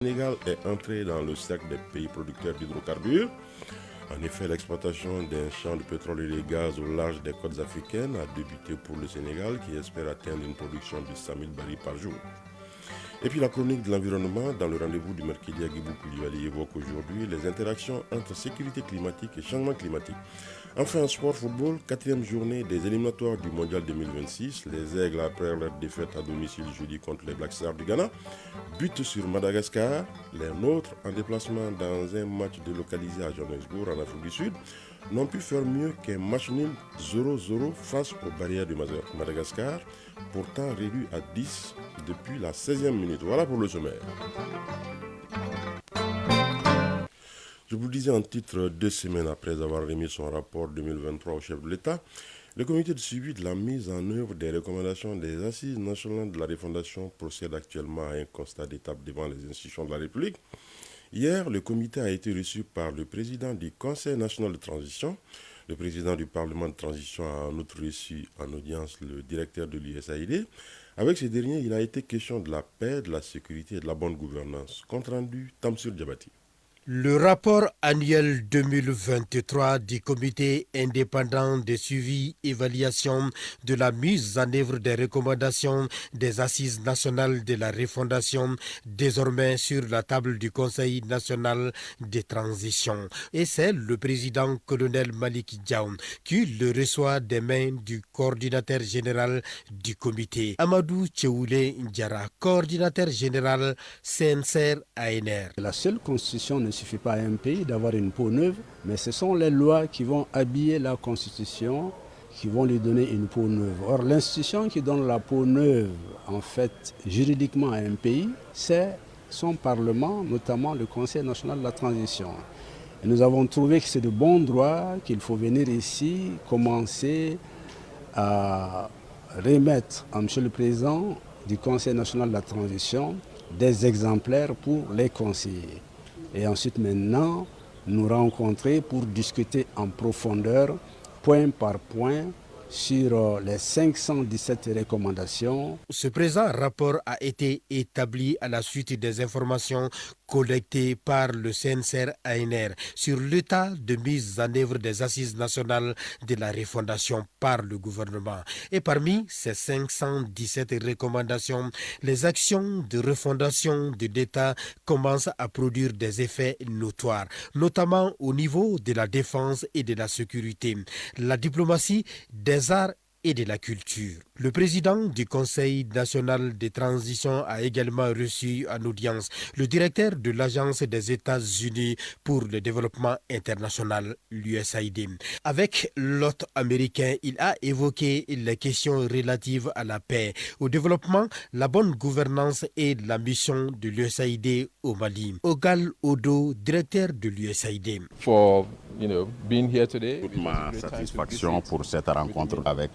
Le Sénégal est entré dans le cercle des pays producteurs d'hydrocarbures. En effet, l'exploitation d'un champ de pétrole et de gaz au large des côtes africaines a débuté pour le Sénégal qui espère atteindre une production de 100 000 barils par jour. Et puis la chronique de l'environnement, dans le rendez-vous du mercredi, Guibou Koulibaly évoque aujourd'hui les interactions entre sécurité climatique et changement climatique. Enfin, en sport football, quatrième journée des éliminatoires du Mondial 2026. Les Aigles, après leur défaite à domicile jeudi contre les Black Stars du Ghana, butent sur Madagascar. Les nôtres, en déplacement dans un match délocalisé à Johannesburg, en Afrique du Sud, n'ont pu faire mieux qu'un match nul 0-0 face aux barrières de Madagascar, pourtant réduit à 10 depuis la 16e minute. Voilà pour le sommaire. Je vous le disais en titre, 2 semaines après avoir remis son rapport 2023 au chef de l'État, le comité de suivi de la mise en œuvre des recommandations des Assises nationales de la refondation procède actuellement à un constat d'étape devant les institutions de la République. Hier, le comité a été reçu par le président du Conseil national de transition. Le président du Parlement de transition a en outre reçu en audience le directeur de l'USAID. Avec ce dernier, il a été question de la paix, de la sécurité et de la bonne gouvernance. Compte rendu, Tamsir Djabati. Le rapport annuel 2023 du comité indépendant de suivi et évaluation de la mise en œuvre des recommandations des Assises nationales de la refondation, désormais sur la table du Conseil national de transition. Et c'est le président colonel Malik Diaw qui le reçoit des mains du coordinateur général du comité, Amadou Tcheoulé Ndiara, coordinateur général CNCR ANR. La seule constitution ne suffit pas à un pays d'avoir une peau neuve, mais ce sont les lois qui vont habiller la constitution, qui vont lui donner une peau neuve. Or, l'institution qui donne la peau neuve, en fait, juridiquement à un pays, c'est son Parlement, notamment le Conseil national de la transition. Et nous avons trouvé que c'est de bon droit qu'il faut venir ici commencer à remettre à M. le Président du Conseil national de la transition des exemplaires pour les conseillers. Et ensuite maintenant, nous rencontrer pour discuter en profondeur, point par point, sur les 517 recommandations. Ce présent rapport a été établi à la suite des informations collectées par le CNCR ANR sur l'état de mise en œuvre des Assises nationales de la refondation par le gouvernement. Et parmi ces 517 recommandations, les actions de refondation de l'État commencent à produire des effets notoires, notamment au niveau de la défense et de la sécurité, la diplomatie, des arts et de la culture. Le président du Conseil national de transition a également reçu en audience le directeur de l'Agence des États-Unis pour le développement international, l'USAID. Avec l'hôte américain, il a évoqué les questions relatives à la paix, au développement, la bonne gouvernance et la mission de l'USAID au Mali. Ogal Odo, directeur de l'USAID. Toute ma satisfaction pour cette rencontre avec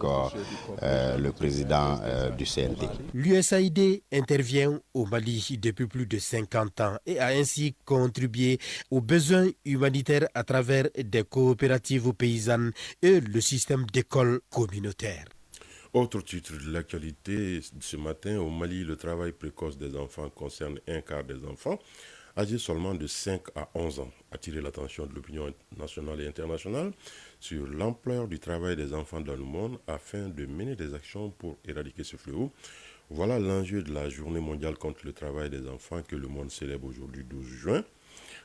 le président du CNT. L'USAID intervient au Mali depuis plus de 50 ans et a ainsi contribué aux besoins humanitaires à travers des coopératives paysannes et le système d'écoles communautaires. Autre titre de l'actualité, ce matin au Mali, le travail précoce des enfants concerne un quart des enfants âgés seulement de 5 à 11 ans. Attirer l'attention de l'opinion nationale et internationale sur l'ampleur du travail des enfants dans le monde afin de mener des actions pour éradiquer ce fléau. Voilà l'enjeu de la journée mondiale contre le travail des enfants que le monde célèbre aujourd'hui 12 juin.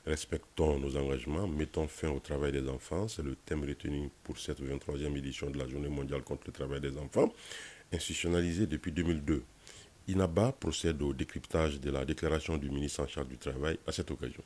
Respectons nos engagements, mettons fin au travail des enfants. C'est le thème retenu pour cette 23e édition de la journée mondiale contre le travail des enfants, institutionnalisée depuis 2002. INABA procède au décryptage de la déclaration du ministre en charge du Travail à cette occasion.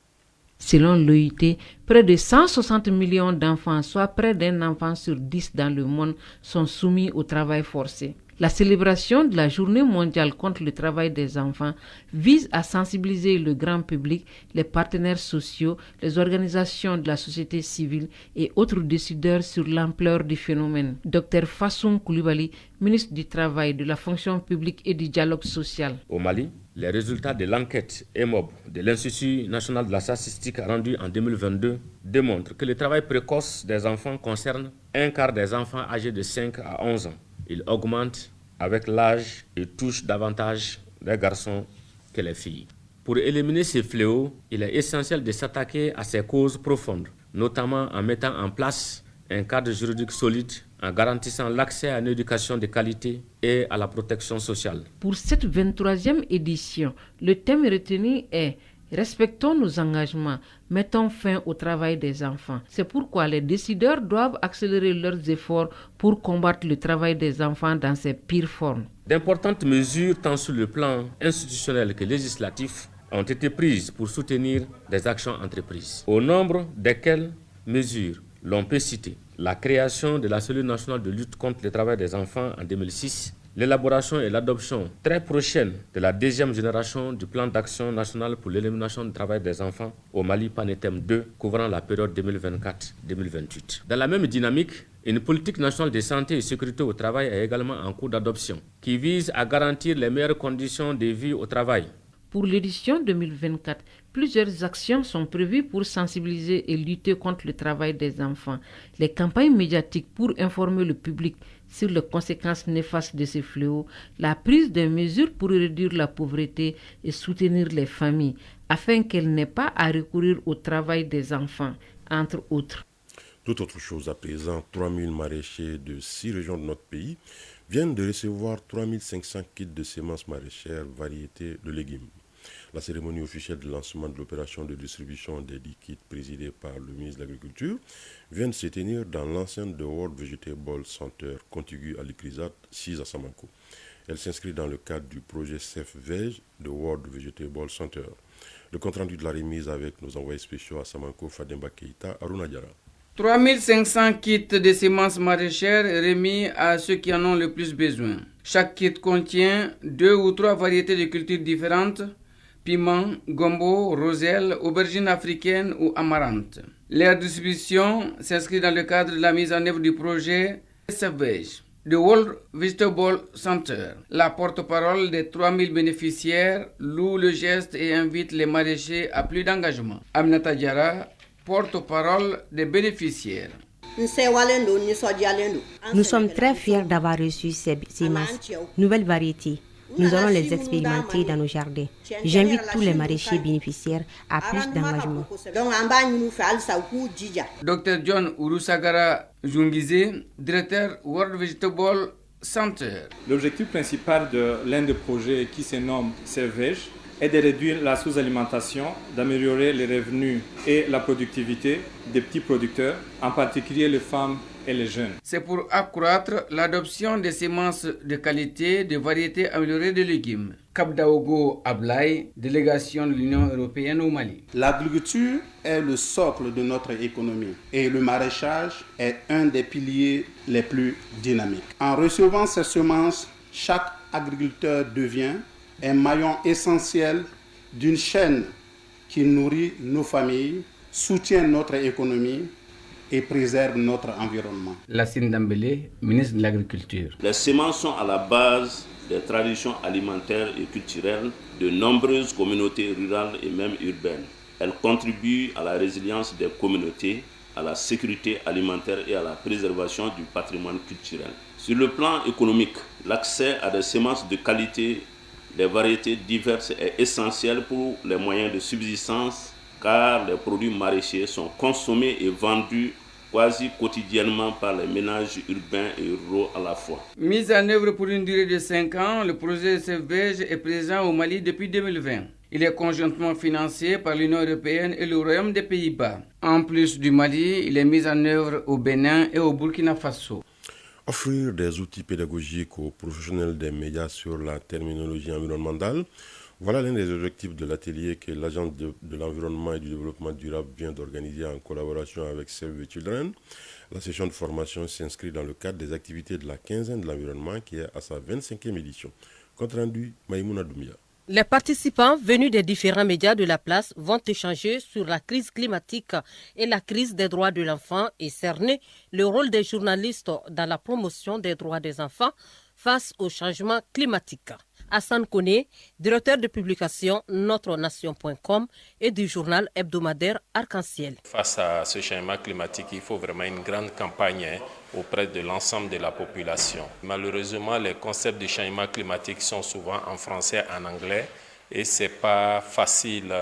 Selon l'OIT, près de 160 millions d'enfants, soit près d'un enfant sur 10 dans le monde, sont soumis au travail forcé. La célébration de la Journée mondiale contre le travail des enfants vise à sensibiliser le grand public, les partenaires sociaux, les organisations de la société civile et autres décideurs sur l'ampleur du phénomène. Dr Fassoum Koulibaly, ministre du Travail, de la fonction publique et du dialogue social. Au Mali, les résultats de l'enquête EMOB de l'Institut national de la statistique rendue en 2022 démontrent que le travail précoce des enfants concerne un quart des enfants âgés de 5 à 11 ans. Il augmente avec l'âge et touche davantage les garçons que les filles. Pour éliminer ces fléaux, il est essentiel de s'attaquer à ces causes profondes, notamment en mettant en place un cadre juridique solide, en garantissant l'accès à une éducation de qualité et à la protection sociale. Pour cette 23e édition, le thème retenu est « Respectons nos engagements, mettons fin au travail des enfants ». C'est pourquoi les décideurs doivent accélérer leurs efforts pour combattre le travail des enfants dans ses pires formes. D'importantes mesures, tant sur le plan institutionnel que législatif, ont été prises pour soutenir des actions entreprises. Au nombre desquelles mesures l'on peut citer la création de la cellule nationale de lutte contre le travail des enfants en 2006, l'élaboration et l'adoption très prochaine de la deuxième génération du plan d'action national pour l'élimination du travail des enfants au Mali PANETEM 2 couvrant la période 2024-2028. Dans la même dynamique, une politique nationale de santé et sécurité au travail est également en cours d'adoption qui vise à garantir les meilleures conditions de vie au travail. Pour l'édition 2024, plusieurs actions sont prévues pour sensibiliser et lutter contre le travail des enfants. Les campagnes médiatiques pour informer le public sur les conséquences néfastes de ces fléaux, la prise de mesures pour réduire la pauvreté et soutenir les familles, afin qu'elles n'aient pas à recourir au travail des enfants, entre autres. Toute autre chose à présent, 3000 maraîchers de 6 régions de notre pays viennent de recevoir 3500 kits de semences maraîchères, variétés de légumes. La cérémonie officielle de lancement de l'opération de distribution des liquides présidée par le ministre de l'Agriculture vient de se tenir dans l'enceinte de World Vegetable Center, contiguë à l'ICRISAT 6 à Samanco. Elle s'inscrit dans le cadre du projet CEF-VEG de World Vegetable Center. Le compte-rendu de la remise avec nos envoyés spéciaux à Samanco, Fademba Keita, Aruna Diara. 3500 kits de semences maraîchères remis à ceux qui en ont le plus besoin. Chaque kit contient 2 ou 3 variétés de cultures différentes: piment, gombo, roselle, aubergine africaine ou amarante. Leur distribution s'inscrit dans le cadre de la mise en œuvre du projet CEF-VEG de World Vegetable Center. La porte-parole des 3000 bénéficiaires loue le geste et invite les maraîchers à plus d'engagement. Aminata Diara, porte-parole des bénéficiaires. Nous sommes très fiers d'avoir reçu ces semences, nouvelles variétés. Nous allons les expérimenter dans nos jardins. J'invite tous les maraîchers bénéficiaires à plus d'engagement. Dr John Urusagara Jungize, directeur World Vegetable Center. L'objectif principal de l'un des projets qui se nomme CEF-VEG est de réduire la sous-alimentation, d'améliorer les revenus et la productivité des petits producteurs, en particulier les femmes et les jeunes. C'est pour accroître l'adoption des semences de qualité de variétés améliorées de légumes. Kabdaogo Ablay, délégation de l'Union européenne au Mali. L'agriculture est le socle de notre économie et le maraîchage est un des piliers les plus dynamiques. En recevant ces semences, chaque agriculteur devient un maillon essentiel d'une chaîne qui nourrit nos familles, soutient notre économie et préserve notre environnement. Lassine Dambélé, ministre de l'Agriculture. Les semences sont à la base des traditions alimentaires et culturelles de nombreuses communautés rurales et même urbaines. Elles contribuent à la résilience des communautés, à la sécurité alimentaire et à la préservation du patrimoine culturel. Sur le plan économique, l'accès à des semences de qualité, des variétés diverses est essentiel pour les moyens de subsistance car les produits maraîchers sont consommés et vendus quasi quotidiennement par les ménages urbains et ruraux à la fois. Mise en œuvre pour une durée de 5 ans, le projet CEF-VEG est présent au Mali depuis 2020. Il est conjointement financé par l'Union européenne et le Royaume des Pays-Bas. En plus du Mali, il est mis en œuvre au Bénin et au Burkina Faso. Offrir des outils pédagogiques aux professionnels des médias sur la terminologie environnementale, voilà l'un des objectifs de l'atelier que l'Agence de l'environnement et du développement durable vient d'organiser en collaboration avec Save the Children. La session de formation s'inscrit dans le cadre des activités de la quinzaine de l'environnement qui est à sa 25e édition. Compte rendu, Maïmouna Doumia. Les participants venus des différents médias de la place vont échanger sur la crise climatique et la crise des droits de l'enfant et cerner le rôle des journalistes dans la promotion des droits des enfants face au changement climatique. Hassan Kone, directeur de publication NotreNation.com et du journal hebdomadaire Arc-en-Ciel. Face à ce changement climatique, il faut vraiment une grande campagne auprès de l'ensemble de la population. Malheureusement, les concepts de changement climatique sont souvent en français et en anglais, et c'est pas facile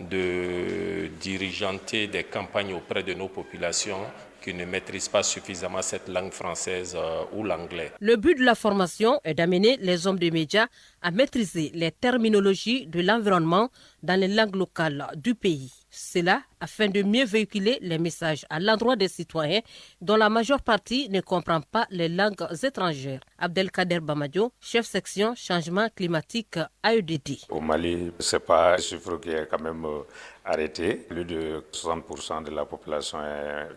de diriger des campagnes auprès de nos populations qui ne maîtrisent pas suffisamment cette langue française ou l'anglais. Le but de la formation est d'amener les hommes de médias à maîtriser les terminologies de l'environnement dans les langues locales du pays. Cela afin de mieux véhiculer les messages à l'endroit des citoyens dont la majeure partie ne comprend pas les langues étrangères. Abdelkader Bamadio, chef section changement climatique AEDD. Au Mali, ce n'est pas un chiffre qui est quand même arrêté. Plus de 60% de la population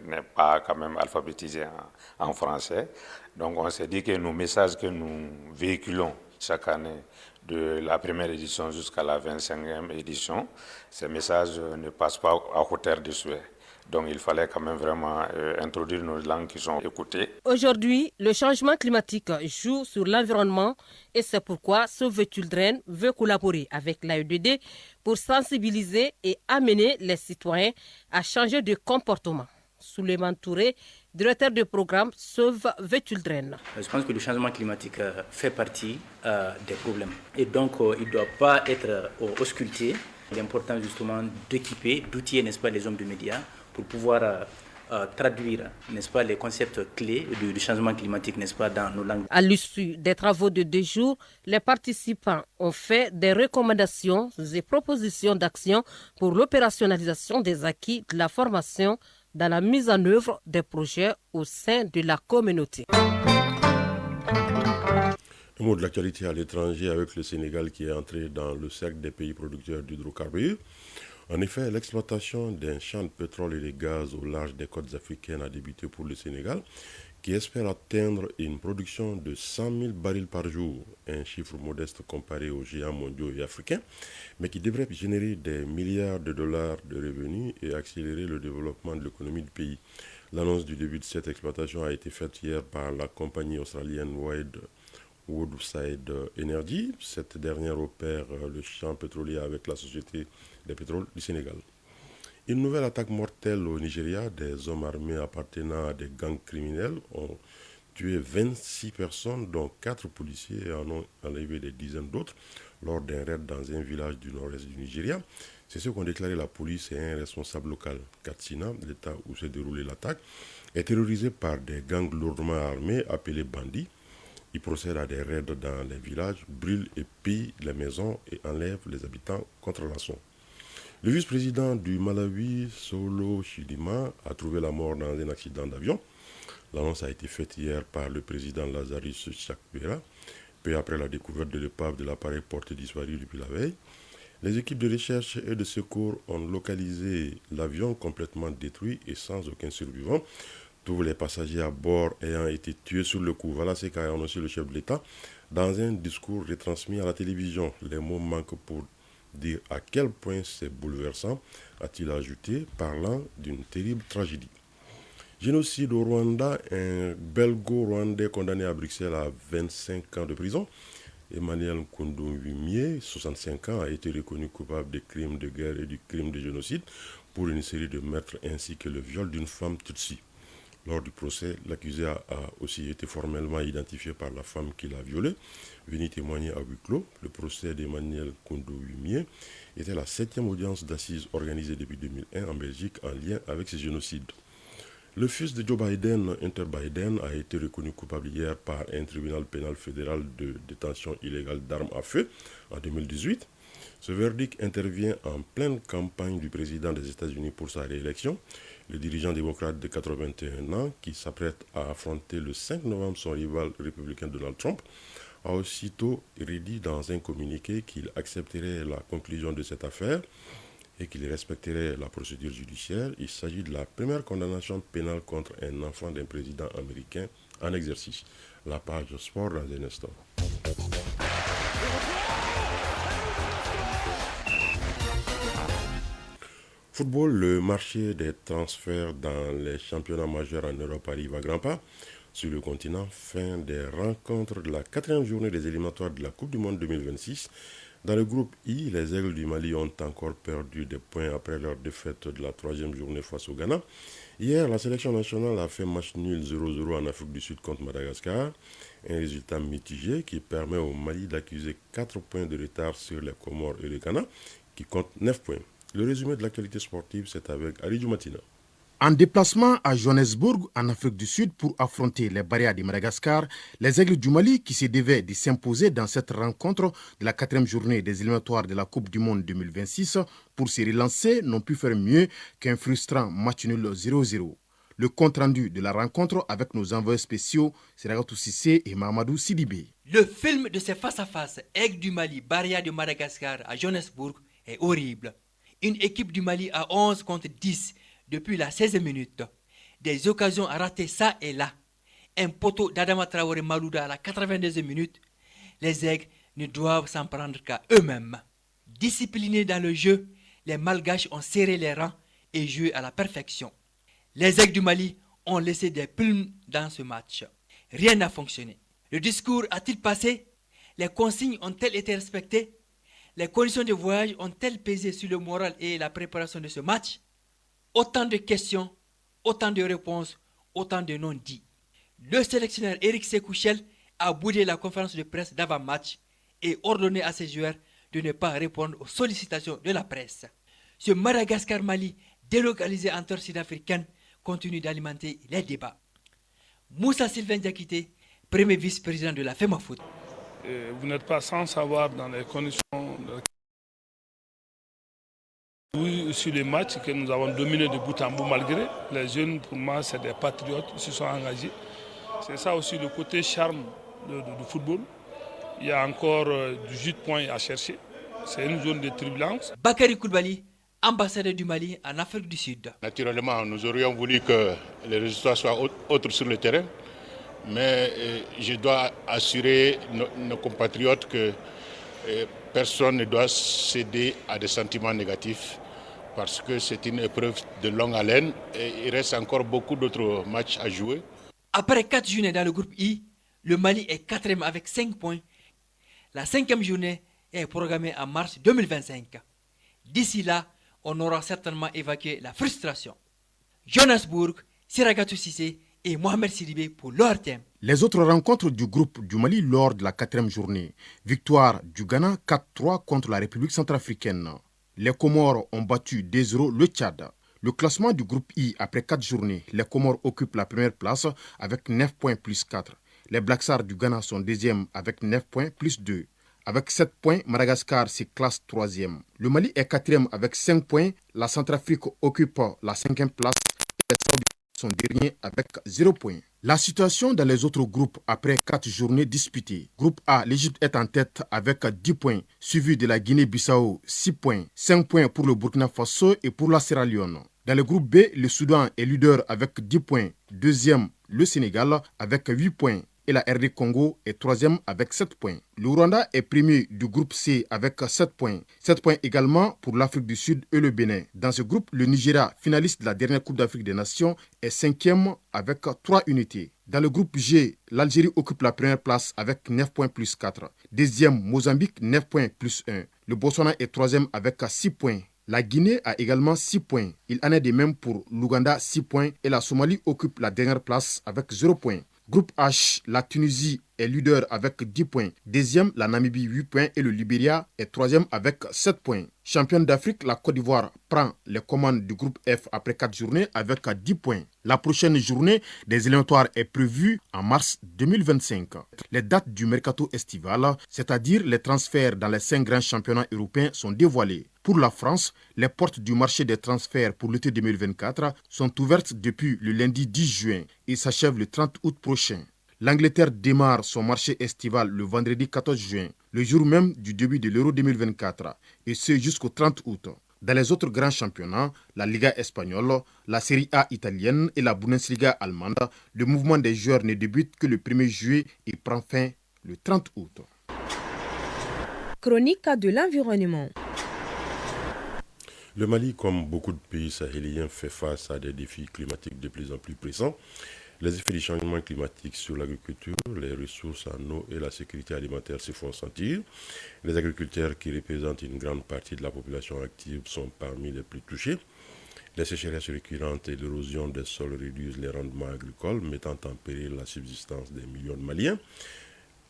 n'est pas quand même alphabétisée en français. Donc on s'est dit que nos messages que nous véhiculons chaque année, de la première édition jusqu'à la 25e édition, ces messages ne passent pas à hauteur de souhait. Donc il fallait quand même vraiment introduire nos langues qui sont écoutées. Aujourd'hui, le changement climatique joue sur l'environnement et c'est pourquoi Save the Children veut collaborer avec l'AEDD pour sensibiliser et amener les citoyens à changer de comportement. Souleymane Touré, directeur du programme Save the Children. Je pense que le changement climatique fait partie des problèmes. Et donc, il ne doit pas être ausculté. Il est important justement d'équiper, d'outiller, n'est-ce pas, les hommes de médias pour pouvoir traduire, n'est-ce pas, les concepts clés du changement climatique, n'est-ce pas, dans nos langues. À l'issue des travaux de 2 jours, les participants ont fait des recommandations et propositions d'action pour l'opérationnalisation des acquis de la formation dans la mise en œuvre des projets au sein de la communauté. Un mot de l'actualité à l'étranger avec le Sénégal qui est entré dans le cercle des pays producteurs d'hydrocarbures. En effet, l'exploitation d'un champ de pétrole et de gaz au large des côtes africaines a débuté pour le Sénégal, qui espère atteindre une production de 100 000 barils par jour, un chiffre modeste comparé aux géants mondiaux et africains, mais qui devrait générer des milliards de dollars de revenus et accélérer le développement de l'économie du pays. L'annonce du début de cette exploitation a été faite hier par la compagnie australienne Woodside Energy. Cette dernière opère le champ pétrolier avec la Société des pétroles du Sénégal. Une nouvelle attaque mortelle au Nigeria. Des hommes armés appartenant à des gangs criminels ont tué 26 personnes, dont 4 policiers, et en ont enlevé des dizaines d'autres lors d'un raid dans un village du nord-est du Nigeria. C'est ce qu'ont déclaré la police et un responsable local. Katsina, l'état où s'est déroulée l'attaque, est terrorisé par des gangs lourdement armés appelés bandits. Ils procèdent à des raids dans les villages, brûlent et pillent les maisons et enlèvent les habitants contre rançon. Le vice-président du Malawi, Solo Chilima, a trouvé la mort dans un accident d'avion. L'annonce a été faite hier par le président Lazarus Chakwera, peu après la découverte de l'épave de l'appareil porté disparu depuis la veille. Les équipes de recherche et de secours ont localisé l'avion complètement détruit et sans aucun survivant. Tous les passagers à bord ayant été tués sur le coup. Voilà ce qu'a annoncé le chef de l'État dans un discours retransmis à la télévision. Les mots manquent pour dire à quel point c'est bouleversant, a-t-il ajouté, parlant d'une terrible tragédie. Génocide au Rwanda, un belgo-rwandais condamné à Bruxelles à 25 ans de prison. Emmanuel Kondo-Wimie, 65 ans, a été reconnu coupable des crimes de guerre et du crime de génocide pour une série de meurtres ainsi que le viol d'une femme Tutsi. Lors du procès, l'accusé a aussi été formellement identifié par la femme qui l'a violé, venu témoigner à huis clos. Le procès d'Emmanuel Kondo-Wimie était la 7e audience d'assises organisée depuis 2001 en Belgique en lien avec ce génocide. Le fils de Joe Biden, Hunter Biden, a été reconnu coupable hier par un tribunal pénal fédéral de détention illégale d'armes à feu en 2018. Ce verdict intervient en pleine campagne du président des États-Unis pour sa réélection. Le dirigeant démocrate de 81 ans, qui s'apprête à affronter le 5 novembre son rival républicain Donald Trump, a aussitôt redit dans un communiqué qu'il accepterait la conclusion de cette affaire et qu'il respecterait la procédure judiciaire. Il s'agit de la première condamnation pénale contre un enfant d'un président américain en exercice. La page sport dans un instant. Football, le marché des transferts dans les championnats majeurs en Europe arrive à grands pas. Sur le continent, fin des rencontres de la 4e journée des éliminatoires de la Coupe du Monde 2026. Dans le groupe I, les Aigles du Mali ont encore perdu des points après leur défaite de la 3e journée face au Ghana. Hier, la sélection nationale a fait match nul 0-0 en Afrique du Sud contre Madagascar. Un résultat mitigé qui permet au Mali d'accuser 4 points de retard sur les Comores et le Ghana, qui comptent 9 points. Le résumé de l'actualité sportive, c'est avec Ali Djoumatina. En déplacement à Johannesburg, en Afrique du Sud, pour affronter les Barrières de Madagascar, les Aigles du Mali, qui se devaient de s'imposer dans cette rencontre de la 4e journée des éliminatoires de la Coupe du Monde 2026, pour se relancer, n'ont pu faire mieux qu'un frustrant match nul 0-0. Le compte-rendu de la rencontre avec nos envoyés spéciaux, Seragatou Sissé et Mahamadou Sidibé. Le film de ces face-à-face Aigles du Mali, Barrières de Madagascar à Johannesburg est horrible. Une équipe du Mali à 11 contre 10 depuis la 16e minute. Des occasions ratées ça et là. Un poteau d'Adama Traoré Malouda à la 82e minute. Les Aigles ne doivent s'en prendre qu'à eux-mêmes. Disciplinés dans le jeu, les Malgaches ont serré les rangs et joué à la perfection. Les Aigles du Mali ont laissé des plumes dans ce match. Rien n'a fonctionné. Le discours a-t-il passé? Les consignes ont-elles été respectées? Les conditions de voyage ont-elles pesé sur le moral et la préparation de ce match? Autant de questions, autant de réponses, autant de non-dits. Le sélectionneur Éric Sékouchel a boudé la conférence de presse d'avant-match et ordonné à ses joueurs de ne pas répondre aux sollicitations de la presse. Ce Madagascar-Mali, délocalisé en terre sud-africaine, continue d'alimenter les débats. Moussa Sylvain Diakité, premier vice-président de la FEMAFOOT. Vous n'êtes pas sans savoir dans les conditions sur les matchs que nous avons dominés de bout en bout malgré. Les jeunes, pour moi, c'est des patriotes, ils se sont engagés. C'est ça aussi le côté charme du football. Il y a encore du jus de poing à chercher. C'est une zone de turbulence. Bakary Koulibaly, ambassadeur du Mali en Afrique du Sud. Naturellement, nous aurions voulu que les résultats soient autres sur le terrain. Mais je dois assurer nos compatriotes que personne ne doit céder à des sentiments négatifs parce que c'est une épreuve de longue haleine et il reste encore beaucoup d'autres matchs à jouer. Après 4 journées dans le groupe I, le Mali est 4e avec 5 points. La 5e journée est programmée en mars 2025. D'ici là, on aura certainement évacué la frustration. Johannesburg, Seragatou Sissé et Mohamed Sidibé pour leur thème. Les autres rencontres du groupe du Mali lors de la 4e journée. Victoire du Ghana 4-3 contre la République centrafricaine. Les Comores ont battu 2-0 le Tchad. Le classement du groupe I après 4 journées, les Comores occupent la première place avec 9 points plus 4. Les Black Stars du Ghana sont deuxième avec 9 points plus 2. Avec 7 points, Madagascar se classe 3e. Le Mali est 4e avec 5 points. La Centrafrique occupe la 5e place. Les Saoudiens sont derniers avec 0 points. La situation dans les autres groupes après 4 journées disputées. Groupe A, l'Égypte est en tête avec 10 points, suivi de la Guinée-Bissau, 6 points, 5 points pour le Burkina Faso et pour la Sierra Leone. Dans le groupe B, le Soudan est leader avec 10 points, deuxième le Sénégal avec 8 points et la RD Congo est 3e avec 7 points. Le Rwanda est premier du groupe C avec 7 points. 7 points également pour l'Afrique du Sud et le Bénin. Dans ce groupe, le Nigeria, finaliste de la dernière Coupe d'Afrique des Nations, est 5e avec 3 unités. Dans le groupe G, l'Algérie occupe la première place avec 9 points plus 4. Deuxième, Mozambique, 9 points plus 1. Le Botswana est 3e avec 6 points. La Guinée a également 6 points. Il en est de même pour l'Ouganda, 6 points. Et la Somalie occupe la dernière place avec 0 points. Groupe H, la Tunisie est leader avec 10 points. Deuxième, la Namibie 8 points et le Libéria est 3e avec 7 points. Championne d'Afrique, la Côte d'Ivoire prend les commandes du groupe F après 4 journées avec 10 points. La prochaine journée des éliminatoires est prévue en mars 2025. Les dates du mercato estival, c'est-à-dire les transferts dans les 5 grands championnats européens, sont dévoilées. Pour la France, les portes du marché des transferts pour l'été 2024 sont ouvertes depuis le lundi 10 juin et s'achèvent le 30 août prochain. L'Angleterre démarre son marché estival le vendredi 14 juin, le jour même du début de l'Euro 2024, et ce jusqu'au 30 août. Dans les autres grands championnats, la Liga espagnole, la Serie A italienne et la Bundesliga allemande, le mouvement des joueurs ne débute que le 1er juillet et prend fin le 30 août. Chronique de l'environnement. Le Mali, comme beaucoup de pays sahéliens, fait face à des défis climatiques de plus en plus pressants. Les effets du changement climatique sur l'agriculture, les ressources en eau et la sécurité alimentaire se font sentir. Les agriculteurs qui représentent une grande partie de la population active sont parmi les plus touchés. Les sécheresses récurrentes et l'érosion des sols réduisent les rendements agricoles, mettant en péril la subsistance des millions de Maliens.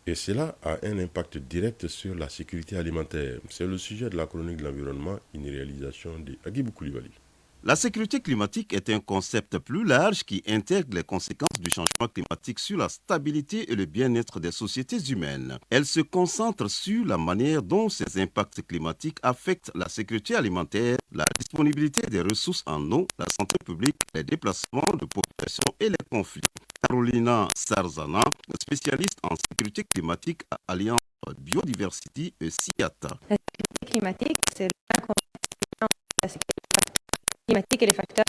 Et cela a un impact direct sur la sécurité alimentaire. C'est le sujet de la chronique de l'environnement, une réalisation de Agibou Koulibaly. La sécurité climatique est un concept plus large qui intègre les conséquences du changement climatique sur la stabilité et le bien-être des sociétés humaines. Elle se concentre sur la manière dont ces impacts climatiques affectent la sécurité alimentaire, la disponibilité des ressources en eau, la santé publique, les déplacements de population et les conflits. Carolina Sarzana, spécialiste en sécurité climatique à Alliance Biodiversity et SIATA. La sécurité climatique, c'est le concept de la sécurité climatique et les facteurs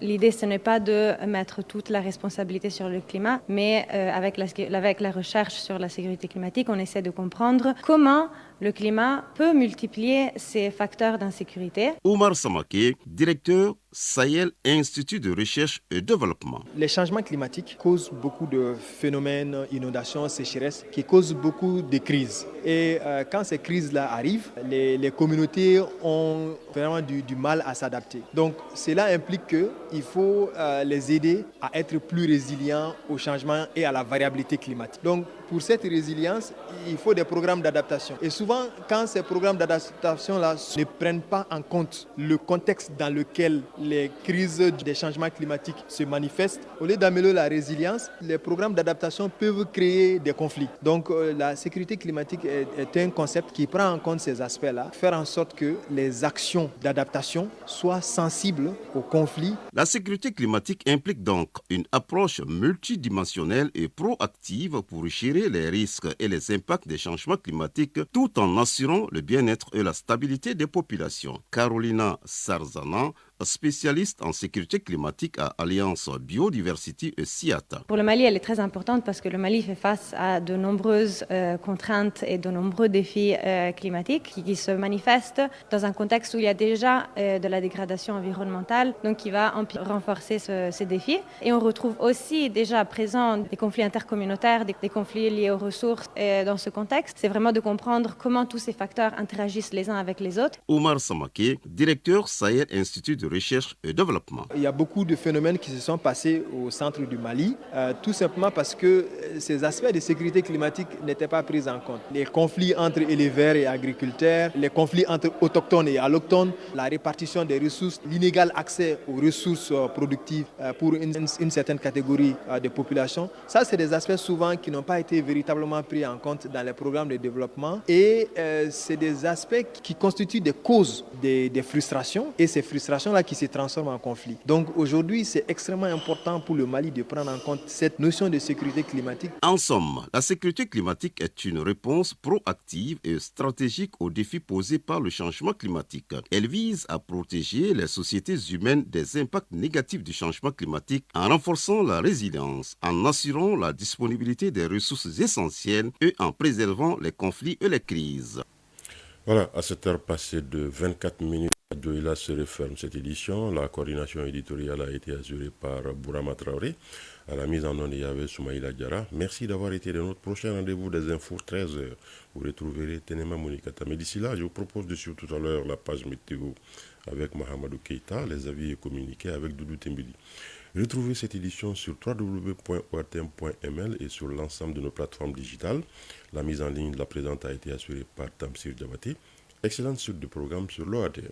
L'idée, ce n'est pas de mettre toute la responsabilité sur le climat, mais avec la recherche sur la sécurité climatique, on essaie de comprendre comment le climat peut multiplier ces facteurs d'insécurité. Omar Samake, directeur Sahel Institut de recherche et développement. Les changements climatiques causent beaucoup de phénomènes, inondations, sécheresses, qui causent beaucoup de crises. Et quand ces crises-là arrivent, les communautés ont vraiment du mal à s'adapter. Donc cela implique qu'il faut les aider à être plus résilients au changement et à la variabilité climatique. Donc pour cette résilience, il faut des programmes d'adaptation. Et souvent, quand ces programmes d'adaptation-là ne prennent pas en compte le contexte dans lequel les crises des changements climatiques se manifestent, au lieu d'améliorer la résilience, les programmes d'adaptation peuvent créer des conflits. Donc la sécurité climatique est un concept qui prend en compte ces aspects-là, faire en sorte que les actions d'adaptation soient sensibles aux conflits. La sécurité climatique implique donc une approche multidimensionnelle et proactive pour gérer les risques et les impacts des changements climatiques tout en assurant le bien-être et la stabilité des populations. Carolina Sarzana, spécialiste en sécurité climatique à Alliance Biodiversity et SIATA. Pour le Mali, elle est très importante parce que le Mali fait face à de nombreuses contraintes et de nombreux défis climatiques qui se manifestent dans un contexte où il y a déjà de la dégradation environnementale, donc qui va renforcer ces défis. Et on retrouve aussi déjà présent des conflits intercommunautaires, des conflits liés aux ressources. Et dans ce contexte, c'est vraiment de comprendre comment tous ces facteurs interagissent les uns avec les autres. Omar Samake, directeur Sahel Institut de recherche et développement. Il y a beaucoup de phénomènes qui se sont passés au centre du Mali, tout simplement parce que ces aspects de sécurité climatique n'étaient pas pris en compte. Les conflits entre éleveurs et agriculteurs, les conflits entre autochtones et allochtones, la répartition des ressources, l'inégal accès aux ressources productives pour une certaine catégorie de population. Ça, c'est des aspects souvent qui n'ont pas été véritablement pris en compte dans les programmes de développement et c'est des aspects qui constituent des causes des frustrations et ces frustrations qui se transforment en conflit. Donc aujourd'hui, c'est extrêmement important pour le Mali de prendre en compte cette notion de sécurité climatique. En somme, la sécurité climatique est une réponse proactive et stratégique aux défis posés par le changement climatique. Elle vise à protéger les sociétés humaines des impacts négatifs du changement climatique en renforçant la résilience, en assurant la disponibilité des ressources essentielles et en préservant les conflits et les crises. Voilà, à cette heure passée de 24 minutes, Douila se referme cette édition. La coordination éditoriale a été assurée par Bourama Traoré. À la mise en onde, il y avait Soumaïla Diarra. Merci d'avoir été de notre prochain rendez-vous des infos 13h. Vous retrouverez Tenema Monikata. Mais d'ici là, je vous propose de suivre tout à l'heure la page météo avec Mahamadou Keita, les avis et communiqués avec Doudou Tembili. Retrouvez cette édition sur www.ortm.ml et sur l'ensemble de nos plateformes digitales. La mise en ligne de la présente a été assurée par Tamsir Diabaté. Excellente suite de programme sur l'OATM.